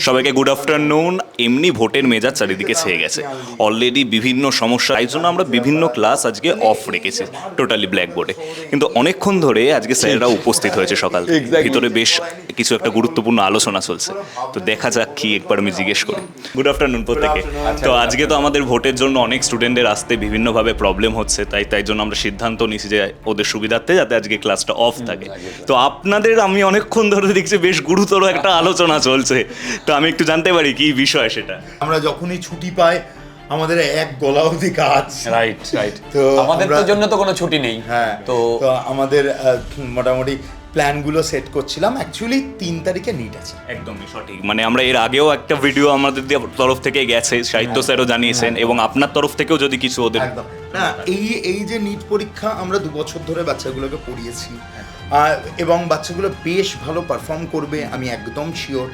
সবাইকে good afternoon. এমনি ভোটের মেজাজ চারিদিকে ছেয়ে গেছে অলরেডি, বিভিন্ন সমস্যা, তাই জন্য আমরা বিভিন্ন ক্লাস আজকে অফ রেখেছি টোটালি ব্ল্যাকবোর্ডে। কিন্তু অনেকক্ষণ ধরে আজকে স্যাররা উপস্থিত হয়েছে সকাল থেকে। ভিতরে বেশ কিছু একটা গুরুত্বপূর্ণ আলোচনা চলছে, তো দেখা যাক কি, একবার আমি জিজ্ঞেস করি। গুড আফটারনুন প্রত্যেকে। তো আজকে তো আমাদের ভোটের জন্য অনেক স্টুডেন্টের আসতে বিভিন্নভাবে প্রবলেম হচ্ছে, তাই জন্য আমরা সিদ্ধান্ত নিয়েছি যে ওদের সুবিধার্থে যাতে আজকে ক্লাসটা অফ থাকে। তো আপনাদের আমি অনেকক্ষণ ধরে দেখছি বেশ গুরুতর একটা আলোচনা চলছে, তো আমি একটু জানতে পারি কি বিষয় সেটা। আমরা যখনই ছুটি পাই আমাদের এক গলা অবধি কাজ। রাইট। তো আমাদের জন্য তো কোনো ছুটি নেই। হ্যাঁ, তো আমাদের মোটামুটি প্ল্যানগুলো সেট করছিলাম। অ্যাকচুয়ালি 3 তারিখে নিট আছে। একদমই সঠিক, মানে আমরা এর আগেও একটা ভিডিও আমাদের তরফ থেকে গেছে, সাহিত্য স্যারও জানিয়েছেন, এবং আপনার তরফ থেকেও যদি কিছু ওদের একদম না, এই যে নিট পরীক্ষা আমরা 2 বছর ধরে বাচ্চাগুলোকে পড়িয়েছি, এবং বাচ্চাগুলো বেশ ভালো পারফর্ম করবে আমি একদম শিওর।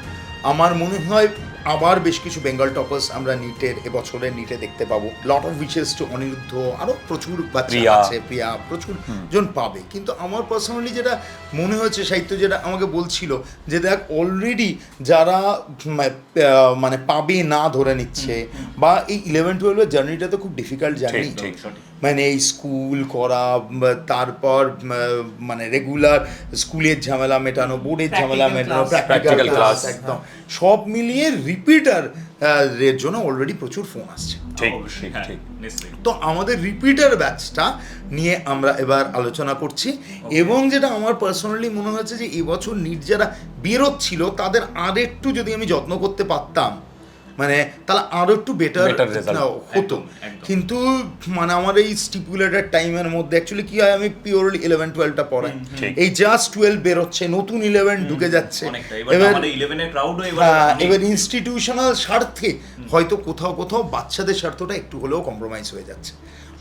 আমার মনে হয় আবার বেশ কিছু বেঙ্গল টপার্স আমরা নিটের এবছরের নিটে দেখতে পাবো। Lot of wishes to Anirudh, আরও প্রচুর বাচ্চা আছে, প্রিয়া, প্রচুর জন পাবে। কিন্তু আমার পার্সোনালি যেটা মনে হচ্ছে, সাহিত্য যেটা আমাকে বলছিল যে দেখ অলরেডি যারা মানে পাবে না ধরে নিচ্ছে, বা এই 11-12 জার্নিটা তো খুব ডিফিকাল্ট জার্নি। মানে এই স্কুল করা, তারপর মানে রেগুলার স্কুলের ঝামেলা মেটানো, বোর্ডের ঝামেলা মেটানো, প্র্যাকটিক্যাল ক্লাস, একদম সব মিলিয়ে রিপিটার এর জন্য অলরেডি প্রচুর ফোন আসছে। ঠিক। তো আমাদের রিপিটার ব্যাচটা নিয়ে আমরা এবার আলোচনা করছি, এবং যেটা আমার পার্সোনালি মনে হচ্ছে যে এবছর নিট যারা বেরোচ্ছিল তাদের আর একটু যদি আমি যত্ন করতে পারতাম, মানে তাহলে আরো একটু বেটার হতো। কিন্তু মানে আমার এই স্টিপুলেটেড টাইমের মধ্যে অ্যাকচুয়ালি কি হয়, আমি পিওরলি 11-12টা পড়াই। এই জাস্ট 12 বেরোচ্ছে, নতুন 11 ঢুকে যাচ্ছে। এবার ইনস্টিটিউশনাল স্বার্থে হয়তো কোথাও বাচ্চাদের স্বার্থটা একটু হলেও কম্প্রোমাইজ হয়ে যাচ্ছে।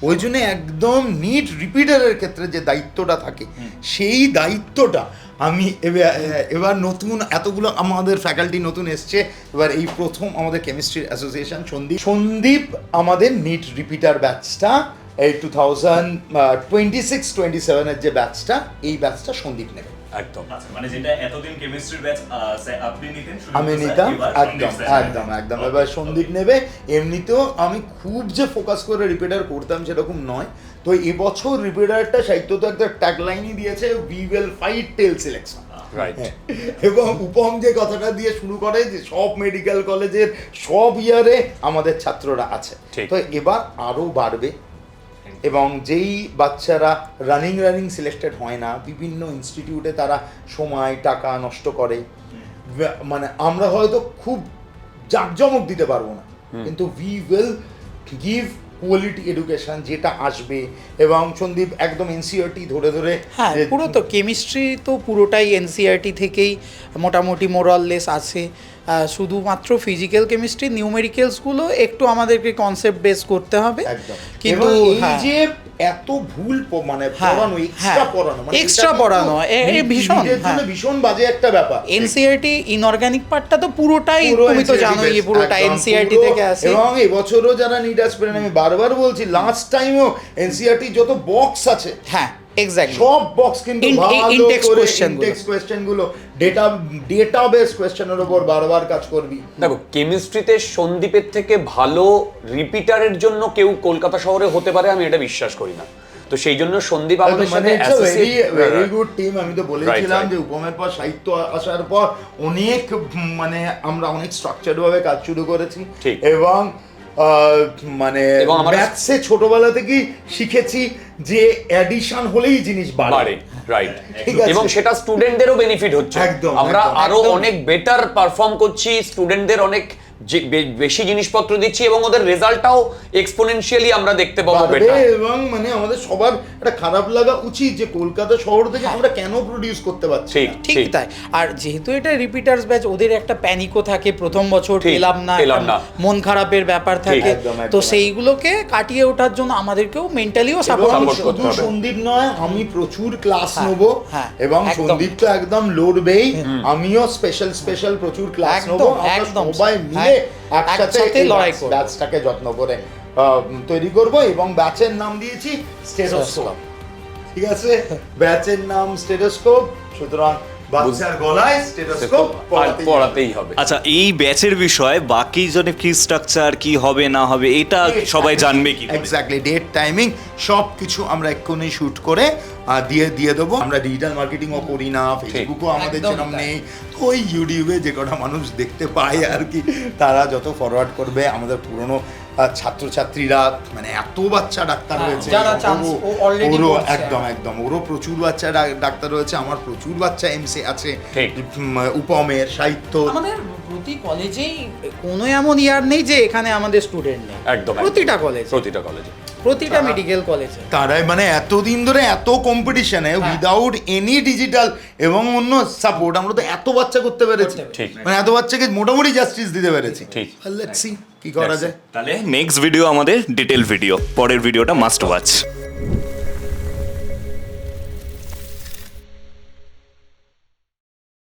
ওই জন্য একদম নিট রিপিটারের ক্ষেত্রে যে দায়িত্বটা থাকে, সেই দায়িত্বটা আমি এবার নতুন এতগুলো আমাদের ফ্যাকাল্টি নতুন এসছে। এবার এই প্রথম আমাদের কেমিস্ট্রি অ্যাসোসিয়েশন সন্দীপ আমাদের নিট রিপিটার ব্যাচটা, এই 2026-27 যে ব্যাচটা, এই ব্যাচটা সন্দীপ নেবে একদম। মানে যেটা এতদিন কেমিস্ট্রি ব্যাচ আপনি নিতেন, আমি নিতাম, একদম এবার সন্দীপ নেবে। এমনিতেও আমি খুব যে ফোকাস করে রিপিটার করতাম সেরকম নয়। তো এবছর রিপিটারটা সাহিত্য তো একটা ট্যাগলাইনই দিয়েছে, we will fight till selection. এবং উপম যে কথাটা দিয়ে শুরু করে যে সব মেডিকেল কলেজের সব ইয়ারে আমাদের ছাত্ররা আছে, তো এবার আরো বাড়বে। এবং যেই বাচ্চারা রানিং সিলেক্টেড হয় না, বিভিন্ন ইনস্টিটিউটে তারা সময় টাকা নষ্ট করে, মানে আমরা হয়তো খুব জাঁকজমক দিতে পারবো না, কিন্তু we will give quality education যেটা আসবে। এবং সন্দীপ একদম এনসিইআরটি ধরে হ্যাঁ, পুরো তো কেমিস্ট্রি তো পুরোটাই এনসিইআরটি থেকেই মোটামুটি মোরাললেস আছে। শুধুমাত্র ফিজিক্যাল কেমিস্ট্রি, নিউমেরিক্যালসগুলো একটু আমাদেরকে কনসেপ্ট বেস করতে হবে। কিন্তু এই যে এত ভুল মানে পড়ানো, এক্সট্রা পড়ানো ভীষণ বাজে একটা ব্যাপার। এনসিইআরটি ইনঅর্গানিক পার্টটা তো পুরোটাই তুমি তো জানোই, পুরোটা এনসিইআরটি থেকে আসে। এবং এবছরও যারা নিট অ্যাসপিরেন্ট, আমি বারবার বলছি, লাস্ট টাইমও এনসিইআরটি যত বক্স আছে, হ্যাঁ এক্স্যাক্টলি, সব বক্স কিন্তু ইনটেক্স কোশ্চেনগুলো ডেটাবেস কোশ্চেনের উপর বারবার কাজ করবি। দেখো, কেমিস্ট্রিতে সন্দীপের থেকে ভালো রিপিটারের জন্য কেউ কলকাতা শহরে হতে পারে আমি এটা বিশ্বাস করি না। তো সেই জন্য সন্দীপ আমাদের সাথে ভেরি গুড টিম। আমি তো বলেছিলাম যে উপমের পর সাহিত্য আসার পর অনেক মানে আমরা অনেক স্ট্রাকচার্ড ভাবে কাজ শুরু করেছি, এবং মানে ম্যাথসে ছোটবেলা থেকেই শিখেছি যে অ্যাডিশন হলেই জিনিস বাড়ে। রাইট, এবং সেটা স্টুডেন্টদেরও বেনিফিট হচ্ছে। আমরা আরো অনেক বেটার পারফর্ম করছি, স্টুডেন্টদের অনেক বেশি জিনিসপত্র দিচ্ছি, এবং ওদের রেজাল্টটাও এক্সপোনেনশিয়ালি আমরা দেখতে পাবো বেটার। এবং মানে আমাদের সবার একটা খারাপ লাগা উচিত যে কলকাতা শহর থেকে আমরা কেন প্রোডিউস করতে পারছি। ঠিক তাই। আর যেহেতু এটা রিপিটার্স ব্যাচ, ওদের একটা প্যানিকও থাকে, প্রথম বছর পেলাম না, মন খারাপের ব্যাপার থাকে। তো সেইগুলোকে কাটিয়ে ওঠার জন্য আমাদেরকেও মেন্টালিও সাপোর্ট করতে হবে। সন্দীপ নয়, আমি প্রচুর ক্লাস নেবো, এবং সন্দীপ তো একদম লড়বেই, আমিও স্পেশাল প্রচুর ক্লাস নেবো। আমরা সবাই মিলে একসাথে লড়াই করব, ব্যাচটাকে যত্ন করে তৈরি করব। এবং ব্যাচের নাম দিয়েছি স্টেথোস্কোপ। ঠিক আছে, ব্যাচের নাম স্টেথোস্কোপ। সুতরাং বাচ্চার গলায় স্টেথোস্কোপ পড়াতেই হবে। আচ্ছা, এই ব্যাচের বিষয় বাকি জনের ফি স্ট্রাকচার কি হবে না হবে এটা সবাই জানবে কি করে? এক্স্যাক্টলি, ডেট, টাইমিং সব কিছু আমরা এক্ষুনি শুট করে দিয়ে দেবো। আমরা ডিজিটাল মার্কেটিংও করি না, ফেসবুকও আমাদের একদম যেরকম তাই। নেই, তো ওই ইউটিউবে যে কটা মানুষ দেখতে পায় আর কি, তারা যত ফরওয়ার্ড করবে। আমাদের পুরনো ছাত্রছাত্রীরা মানে এত বাচ্চা ডাক্তার হয়েছে, যারা chance ও already করছে। একদম ওরও প্রচুর বাচ্চা ডাক্তার হয়েছে, আমার প্রচুর বাচ্চা এমসি আছে, ঠিক। উপমের, সাহিত্য। আমাদের প্রতি কলেজেই কোনো এমন ইয়ার নেই যে এখানে আমাদের স্টুডেন্ট নেই, একদম প্রতিটা কলেজে, প্রতিটা মেডিকেল কলেজে। তারাই মানে এতদিন ধরে এত কম্পিটিশনে উইদাউট এনি ডিজিটাল এবং অন্য সাপোর্ট আমরা তো এত বাচ্চা করতে পেরেছি, ঠিক। মানে এত বাচ্চাকে মোটামুটি জাস্টিস দিতে পেরেছি। ঠিক। লেটস সি কি করা যায়। তাহলে নেক্সট ভিডিও আমাদের ডিটেল ভিডিও, পরের ভিডিওটা মাস্ট ওয়াচ।